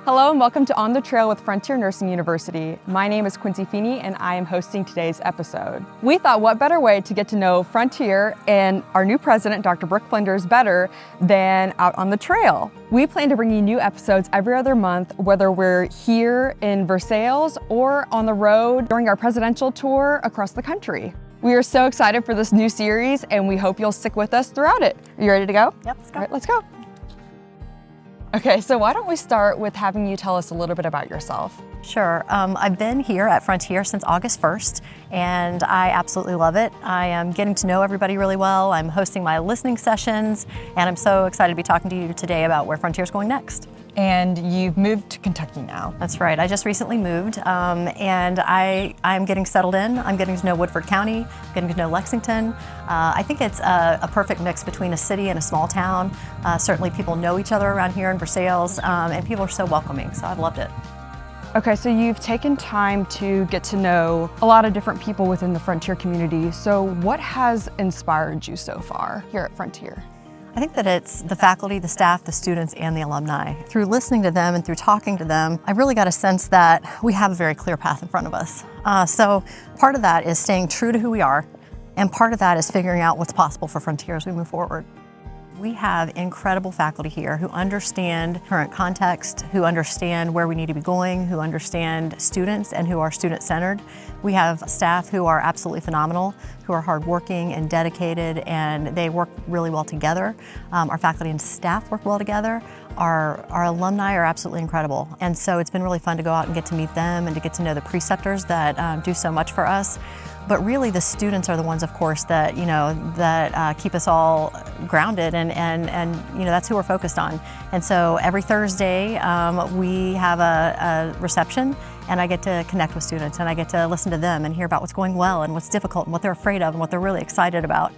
Hello and welcome to On the Trail with Frontier Nursing University. My name is Quincy Feeney and I am hosting today's episode. We thought what better way to get to know Frontier and our new president, Dr. Brooke Flinders, better than out on the trail. We plan to bring you new episodes every other month, whether we're here in Versailles or on the road during our presidential tour across the country. We are so excited for this new series and we hope you'll stick with us throughout it. Are you ready to go? Yep, let's go. All right, let's go. Okay, so why don't we start with having you tell us a little bit about yourself? Sure. I've been here at Frontier since August 1st, and I absolutely love it. I am getting to know everybody really well. I'm hosting my listening sessions, and I'm so excited to be talking to you today about where Frontier's going next. And you've moved to Kentucky now. That's right. I just recently moved, and I'm getting settled in. I'm getting to know Woodford County, getting to know Lexington. I think it's a perfect mix between a city and a small town. Certainly people know each other around here in Versailles, and people are so welcoming, so I've loved it. Okay, so you've taken time to get to know a lot of different people within the Frontier community. So what has inspired you so far here at Frontier? I think that it's the faculty, the staff, the students, and the alumni. Through listening to them and through talking to them, I really got a sense that we have a very clear path in front of us. So part of that is staying true to who we are, and part of that is figuring out what's possible for Frontier as we move forward. We have incredible faculty here who understand current context, who understand where we need to be going, who understand students and who are student-centered. We have staff who are absolutely phenomenal, who are hardworking and dedicated, and they work really well together. Our faculty and staff work well together. Our alumni are absolutely incredible. And so it's been really fun to go out and get to meet them and to get to know the preceptors that do so much for us. But really the students are the ones, of course, that keep us all grounded, and that's who we're focused on. And so every Thursday we have a reception, and I get to connect with students, and I get to listen to them and hear about what's going well and what's difficult and what they're afraid of and what they're really excited about.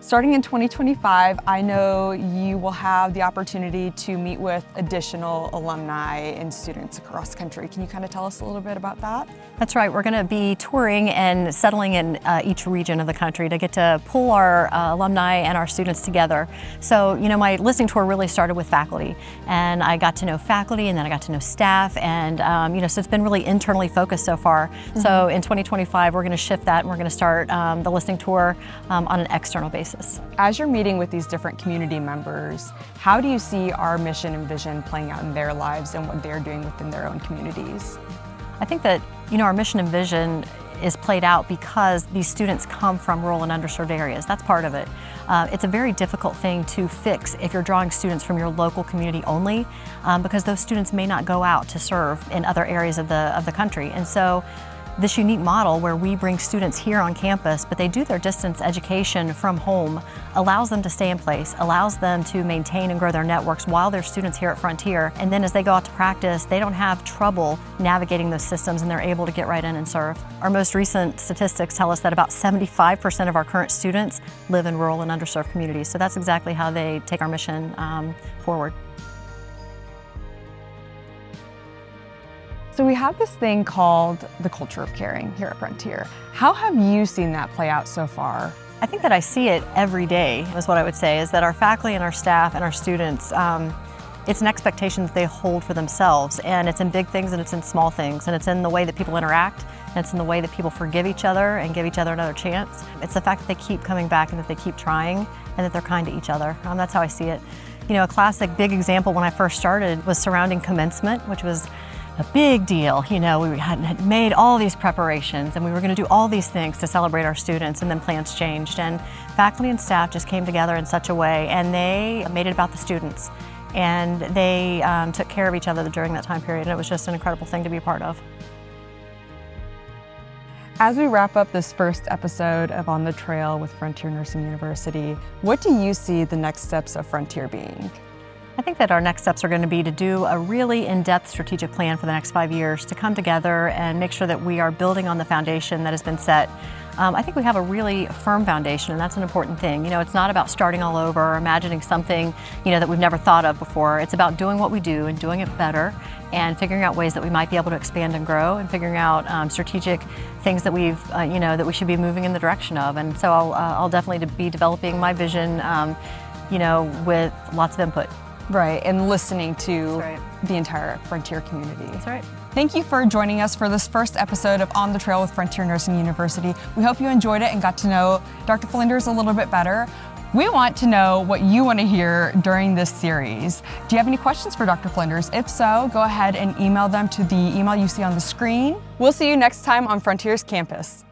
Starting in 2025, I know you will have the opportunity to meet with additional alumni and students across the country. Can you kind of tell us a little bit about that? That's right. We're going to be touring and settling in each region of the country to get to pull our alumni and our students together. So, my listening tour really started with faculty, and I got to know faculty, and then I got to know staff, and so it's been really internally focused so far. Mm-hmm. So in 2025, we're going to shift that, and we're going to start the listening tour on an external basis. As you're meeting with these different community members, how do you see our mission and vision playing out in their lives and what they're doing within their own communities? I think that, our mission and vision is played out because these students come from rural and underserved areas. That's part of it. It's a very difficult thing to fix if you're drawing students from your local community only, because those students may not go out to serve in other areas of the country. And so this unique model where we bring students here on campus, but they do their distance education from home, allows them to stay in place, allows them to maintain and grow their networks while they're students here at Frontier. And then as they go out to practice, they don't have trouble navigating those systems, and they're able to get right in and serve. Our most recent statistics tell us that about 75% of our current students live in rural and underserved communities. So that's exactly how they take our mission forward. So we have this thing called the culture of caring here at Frontier. How have you seen that play out so far? I think that I see it every day, is what I would say, is that our faculty and our staff and our students, it's an expectation that they hold for themselves, and it's in big things and it's in small things, and it's in the way that people interact, and it's in the way that people forgive each other and give each other another chance. It's the fact that they keep coming back and that they keep trying and that they're kind to each other. That's how I see it. A classic big example when I first started was surrounding commencement, which was a big deal. We had made all these preparations, and we were going to do all these things to celebrate our students, and then plans changed, and faculty and staff just came together in such a way, and they made it about the students, and they took care of each other during that time period, and it was just an incredible thing to be a part of. As we wrap up this first episode of On the Trail with Frontier Nursing University, what do you see the next steps of Frontier being? I think that our next steps are going to be to do a really in-depth strategic plan for the next 5 years, to come together and make sure that we are building on the foundation that has been set. I think we have a really firm foundation, and that's an important thing. It's not about starting all over or imagining something, that we've never thought of before. It's about doing what we do and doing it better, and figuring out ways that we might be able to expand and grow, and figuring out strategic things that that we should be moving in the direction of. And so I'll definitely be developing my vision, with lots of input. Right, and listening to That's right. the entire Frontier community. That's right. Thank you for joining us for this first episode of On the Trail with Frontier Nursing University. We hope you enjoyed it and got to know Dr. Flinders a little bit better. We want to know what you want to hear during this series. Do you have any questions for Dr. Flinders? If so, go ahead and email them to the email you see on the screen. We'll see you next time on Frontier's campus.